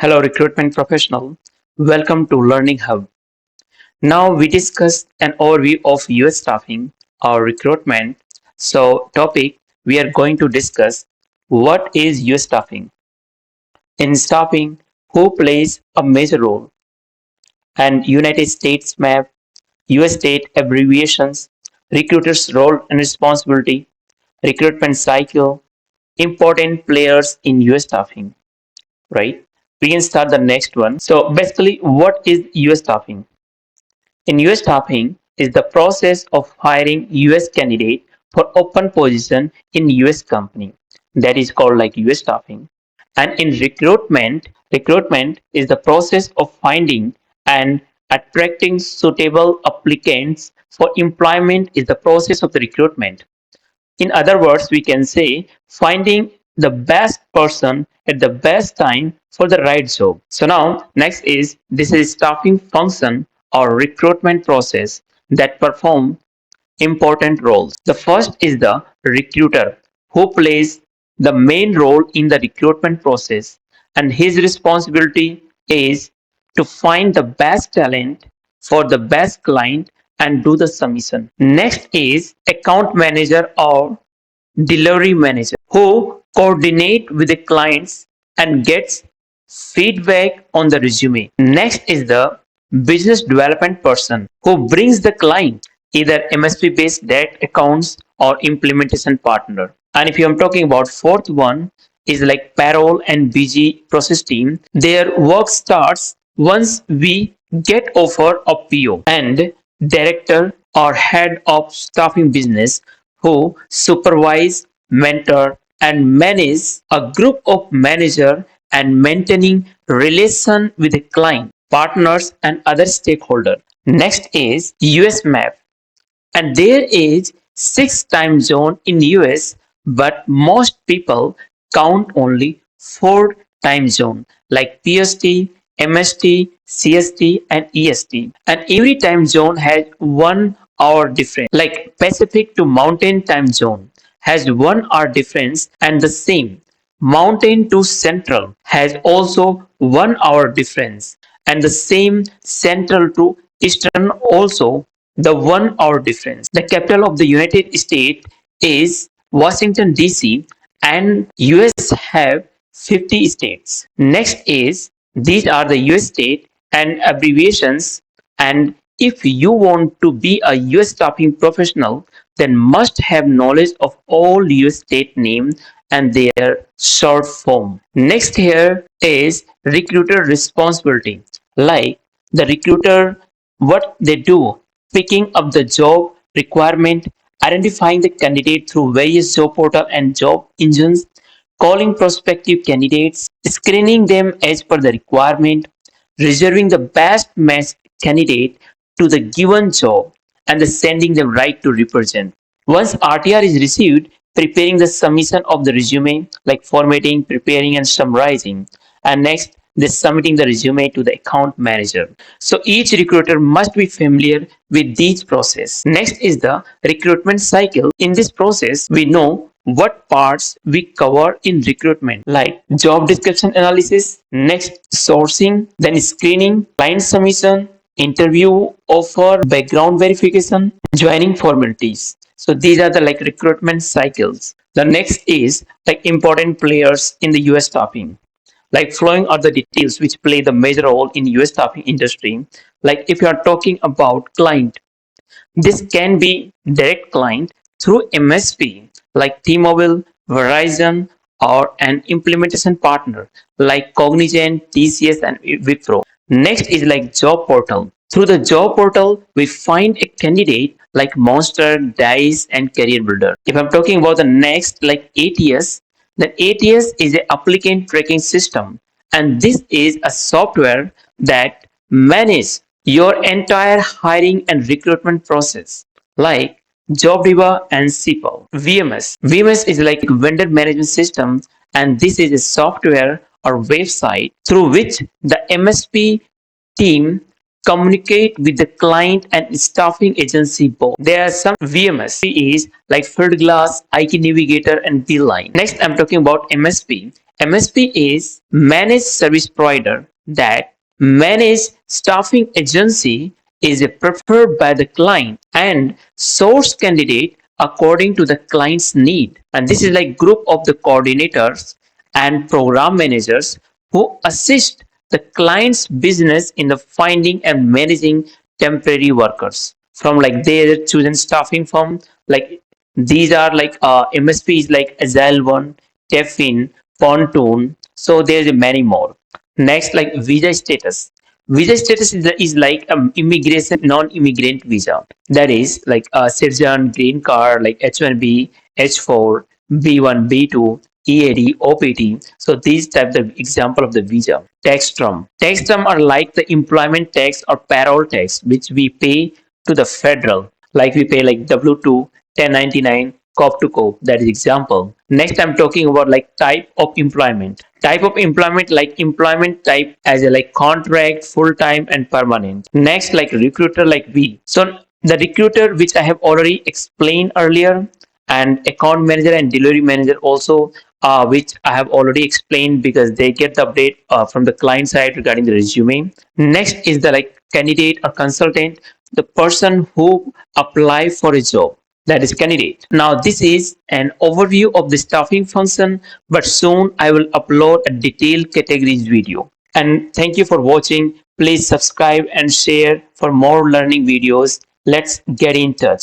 Hello, recruitment professional. Welcome to Learning Hub. Now we discuss an overview of US staffing or recruitment. So, topic we are going to discuss what is US staffing. In staffing, who plays a major role, and United States map, US state abbreviations, recruiters' role and responsibility, recruitment cycle, important players in US staffing. Right? We can start the next one. So basically, what is US staffing? In US staffing is the process of hiring US candidate for open position in US company. That is called like US staffing. And in recruitment is the process of finding and attracting suitable applicants for employment is the process of the recruitment. In other words, we can say finding the best person at the best time for the right job. So now next is this is staffing function or recruitment process that perform important roles. The first is the recruiter who plays the main role in the recruitment process, and his responsibility is to find the best talent for the best client and do the submission. Next is account manager or delivery manager who coordinate with the clients and gets feedback on the resume. Next is the business development person who brings the client either MSP based direct accounts or implementation partner. And if I'm talking about fourth one is like payroll and BG process team, their work starts once we get offer of PO, and director or head of staffing business who supervise, mentor, and manage a group of manager and maintaining relation with the client, partners, and other stakeholders. Next is US map, and there is six time zone in US, but most people count only four time zone like PST, MST, CST, and EST. And every time zone has 1 hour difference. Like Pacific to Mountain time zone has 1 hour difference, and the same Mountain to Central has also 1 hour difference, and the same Central to Eastern also the 1 hour difference. The capital of the United States is Washington DC, and US have 50 states. Next is these are the US state and abbreviations, and if you want to be a US staffing professional, then must have knowledge of all US state names and their short form. Next here is recruiter responsibility. Like the recruiter, what they do, picking up the job requirement, identifying the candidate through various job portal and job engines, calling prospective candidates, screening them as per the requirement, reserving the best matched candidate to the given job, and the sending them right to represent. Once RTR is received, preparing the submission of the resume, like formatting, preparing, and summarizing. And next, they submitting the resume to the account manager. So each recruiter must be familiar with these process. Next is the recruitment cycle. In this process, we know what parts we cover in recruitment, like job description analysis, next sourcing, then screening, client submission, interview, offer, background verification, joining formalities. So these are the like recruitment cycles. The next is like important players in the US staffing. Like flowing are the details which play the major role in US staffing industry. Like if you are talking about client, this can be direct client through MSP like T-Mobile, Verizon, or an implementation partner like Cognizant, TCS, and Wipro. Next is like job portal. Through the job portal, we find a candidate like Monster, Dice, and Career Builder. If I'm talking about the next like ATS, then ATS is an applicant tracking system, and this is a software that manages your entire hiring and recruitment process, like JobDiva and SIPL. VMS. VMS is like a vendor management system, and this is a software or website through which the MSP team communicate with the client and staffing agency both. There are some VMS is like Fieldglass, IK Navigator, and Beeline. Next, I'm talking about MSP. MSP is managed service provider that managed staffing agency is preferred by the client and source candidate according to the client's need. And this is like group of the coordinators and program managers who assist the client's business in the finding and managing temporary workers from like their chosen staffing firm. Like these are like MSPs like Agile One, Tefin, Pontoon. So there's many more. Next, like visa status. Visa status is like immigration non-immigrant visa. That is like a citizen, green card, like H1B, H4, B1, B2, EAD, OPT. So these types of example of the visa. Tax term. Tax term are like the employment tax or payroll tax, which we pay to the federal. Like we pay like W2, 1099, COP to COP. That is example. Next, I'm talking about like type of employment. Type of employment like employment type as a like contract, full time, and permanent. Next, like recruiter like we. So the recruiter which I have already explained earlier, and account manager and delivery manager also, which I have already explained because they get the update from the client side regarding the resume. Next is the like candidate or consultant, the person who apply for a job, that is candidate. Now this is an overview of the staffing function, but soon I will upload a detailed categories video. And thank you for watching. Please subscribe and share for more learning videos. Let's get in touch.